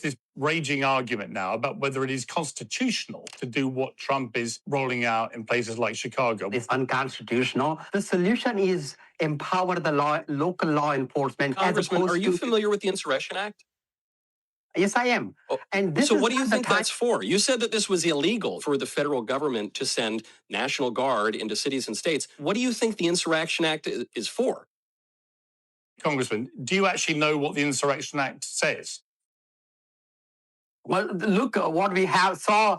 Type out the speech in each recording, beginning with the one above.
this raging argument now about whether it is constitutional to do what Trump is rolling out in places like Chicago. It's unconstitutional. The solution is empower the local law enforcement. Congressman, are you familiar with the Insurrection Act? Yes, I am. Oh, and this so is what do you not the think time- that's for? You said that this was illegal for the federal government to send National Guard into cities and states. What do you think the Insurrection Act is for? Congressman, do you actually know what the Insurrection Act says? Well, look what we saw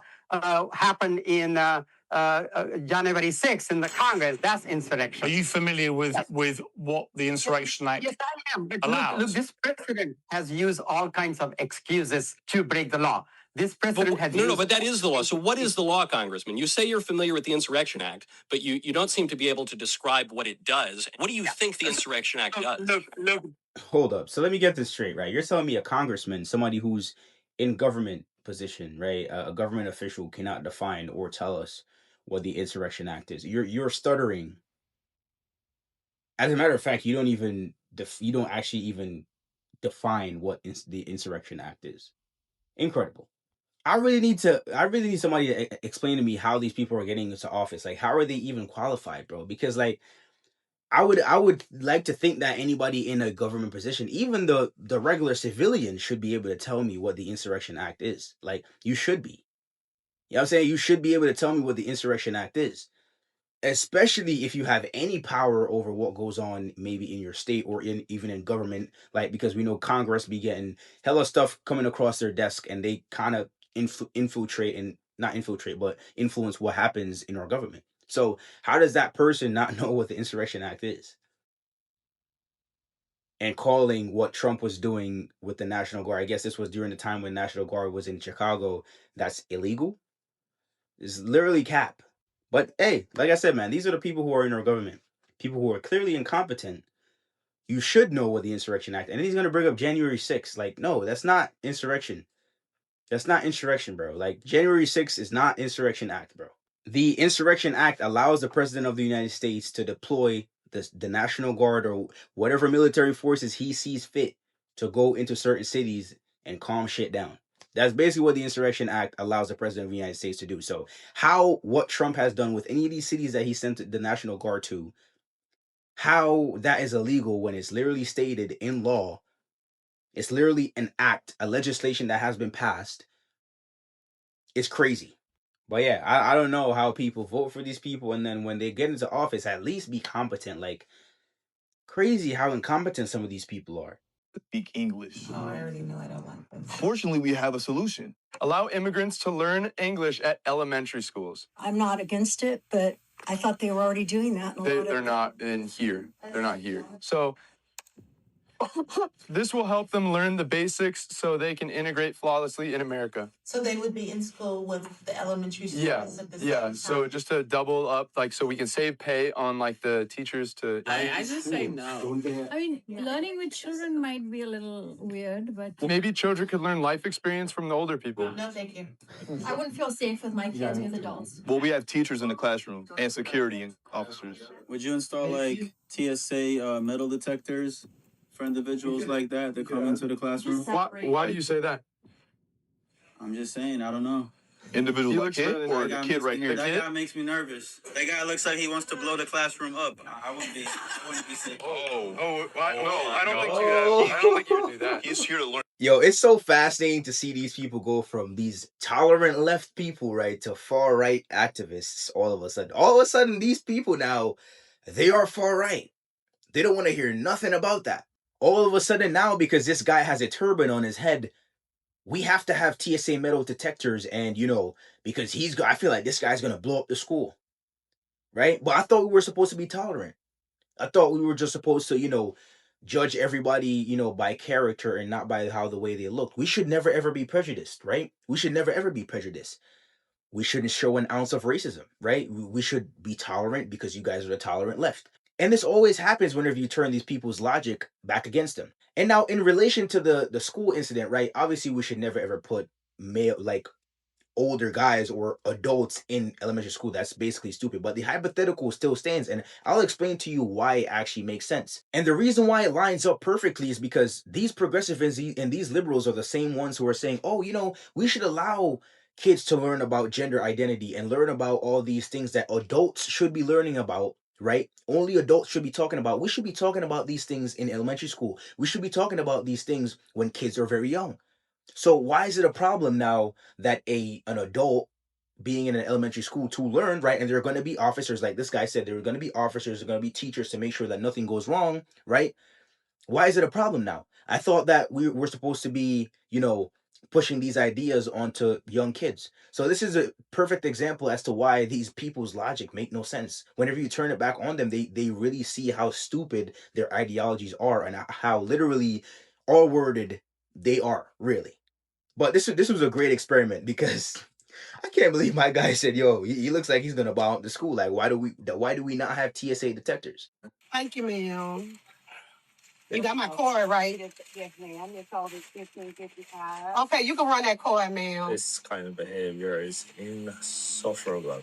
happen in January 6th in the Congress. That's insurrection. Are you familiar with what the Insurrection Act Yes, I am. But allows? Look, this president has used all kinds of excuses to break the law. This president has No, but that is the law. So what is the law, Congressman? You say you're familiar with the Insurrection Act, but you don't seem to be able to describe what it does. What do you think the Insurrection Act does? Look. Hold up. So let me get this straight, right? You're telling me a congressman, somebody who's in government position, right? A government official cannot define or tell us what the Insurrection Act is. You're stuttering. As a matter of fact, you don't actually even define what the Insurrection Act is. Incredible. I really need somebody to explain to me how these people are getting into office. Like, how are they even qualified, bro? Because like, I would like to think that anybody in a government position, even the regular civilian, should be able to tell me what the Insurrection Act is. Like, you should be. You know what I'm saying? You should be able to tell me what the Insurrection Act is. Especially if you have any power over what goes on maybe in your state or even in government, like, because we know Congress be getting hella stuff coming across their desk and they kind of infiltrate and not infiltrate, but influence what happens in our government. So how does that person not know what the Insurrection Act is? And calling what Trump was doing with the National Guard, I guess this was during the time when National Guard was in Chicago, that's illegal. It's literally cap. But hey, like I said, man, these are the people who are in our government. People who are clearly incompetent. You should know what the Insurrection Act. And he's going to bring up January 6th. Like, no, that's not insurrection. That's not insurrection, bro. Like, January 6th is not Insurrection Act, bro. The Insurrection Act allows the President of the United States to deploy the National Guard or whatever military forces he sees fit to go into certain cities and calm shit down. That's basically what the Insurrection Act allows the President of the United States to do. So what Trump has done with any of these cities that he sent the National Guard to, how that is illegal when it's literally stated in law. It's literally an act, a legislation that has been passed. It's crazy. But yeah, I don't know how people vote for these people, and then when they get into office, at least be competent. Like, crazy how incompetent some of these people are. Speak English. Oh, I already know I don't like them. Fortunately, we have a solution. Allow immigrants to learn English at elementary schools. I'm not against it, but I thought they were already doing that. They're not in here. They're not here. So this will help them learn the basics so they can integrate flawlessly in America. So they would be in school with the elementary students at the same time? So just to double up, like, so we can save pay on, like, the teachers to... I just say no. I mean, learning with children might be a little weird, but... Maybe children could learn life experience from the older people. No, thank you. I wouldn't feel safe with my kids with adults. Well, we have teachers in the classroom and security officers. Would you install, like, TSA metal detectors for individuals like that come into the classroom? Why do you say that? I'm just saying, I don't know. Individual like kid really or the kid right here? That guy makes me nervous. That guy looks like he wants to blow the classroom up. I wouldn't be safe. I don't think you would do that. He's here to learn. Yo, it's so fascinating to see these people go from these tolerant left people, right, to far right activists all of a sudden. All of a sudden, these people now, they are far right. They don't want to hear nothing about that. All of a sudden now, because this guy has a turban on his head, we have to have TSA metal detectors, and, because I feel like this guy's going to blow up the school, right? But I thought we were supposed to be tolerant. I thought we were just supposed to, judge everybody, by character and not by the way they look. We should never, ever be prejudiced, right? We should never, ever be prejudiced. We shouldn't show an ounce of racism, right? We should be tolerant because you guys are the tolerant left. And this always happens whenever you turn these people's logic back against them. And now in relation to the school incident, right? Obviously, we should never ever put older guys or adults in elementary school. That's basically stupid. But the hypothetical still stands, and I'll explain to you why it actually makes sense. And the reason why it lines up perfectly is because these progressives and these liberals are the same ones who are saying, oh, we should allow kids to learn about gender identity and learn about all these things that adults should be learning about. Right? Only adults should be talking about. We should be talking about these things in elementary school. We should be talking about these things when kids are very young. So why is it a problem now that an adult being in an elementary school to learn, right? And there are going to be officers, like this guy said, there are going to be officers, there are going to be teachers to make sure that nothing goes wrong, right? Why is it a problem now? I thought that we're supposed to be, pushing these ideas onto young kids. So this is a perfect example as to why these people's logic make no sense. Whenever you turn it back on them, they really see how stupid their ideologies are and how literally all worded they are, really. But this was a great experiment because I can't believe my guy said, "Yo, he looks like he's gonna bomb the school. Like, why do we not have TSA detectors?" Thank you, ma'am. You got my card right. Yes, ma'am. It's all 1555. Okay, you can run that card, ma'am. This kind of behavior is insufferable.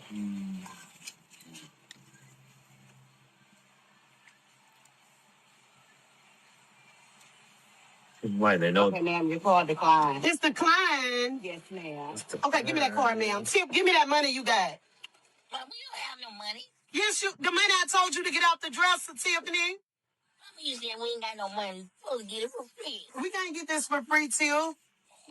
Why they know? Okay, ma'am, your card declined. It's declined? Yes, ma'am. Okay, give me that card, ma'am. Give me that money you got. But we don't have no money. Yes, the money I told you to get out the dresser, Tiffany. You said we ain't got no money. We're supposed to get it for free. We can't get this for free, Till.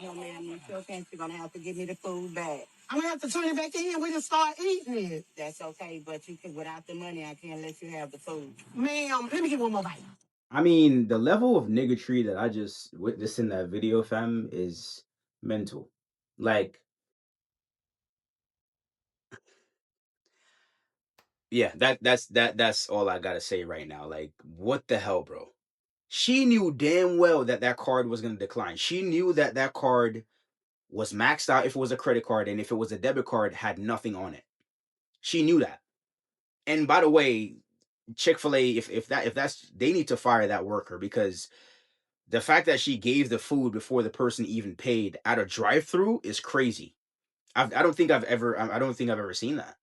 No, ma'am, you sure can't. You're going to have to give me the food back. I'm going to have to turn it back in. We just start eating it. That's okay, but you can, without the money, I can't let you have the food. Ma'am, let me get one more bite. I mean, the level of niggatry that I just witnessed in that video, fam, is mental. Like, yeah, that's all I gotta say right now. Like, what the hell, bro? She knew damn well that that card was gonna decline. She knew that that card was maxed out if it was a credit card, and if it was a debit card, had nothing on it. She knew that. And by the way, Chick-fil-A, if that's they need to fire that worker, because the fact that she gave the food before the person even paid at a drive-thru is crazy. I don't think I've ever seen that.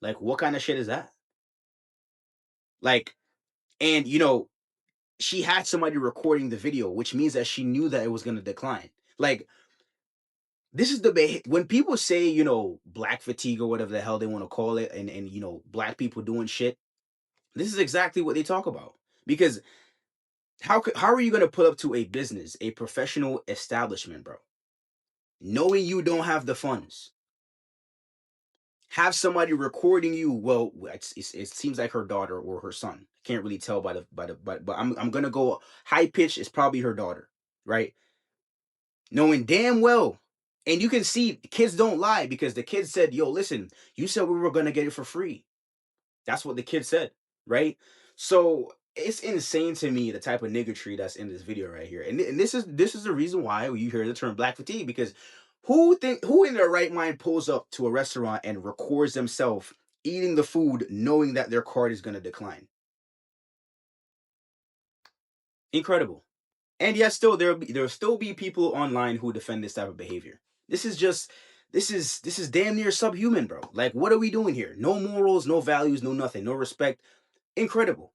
Like, what kind of shit is that? Like, and she had somebody recording the video, which means that she knew that it was going to decline. Like, this is when people say, black fatigue or whatever the hell they want to call it, and black people doing shit, this is exactly what they talk about. Because how are you going to put up to a business, a professional establishment, bro, knowing you don't have the funds? Have somebody recording you. Well, it seems like her daughter or her son. Can't really tell but I'm gonna go high pitch. It's probably her daughter, right? Knowing damn well, and you can see kids don't lie, because the kid said, "Yo, listen, you said we were gonna get it for free." That's what the kid said, right? So it's insane to me the type of niggatry that's in this video right here, and this is the reason why you hear the term black fatigue, because who in their right mind pulls up to a restaurant and records themselves eating the food knowing that their card is going to decline? Incredible. And yes, still there'll still be people online who defend this type of behavior. This is damn near subhuman, bro. Like, what are we doing here? No morals, no values, no nothing, no respect. Incredible.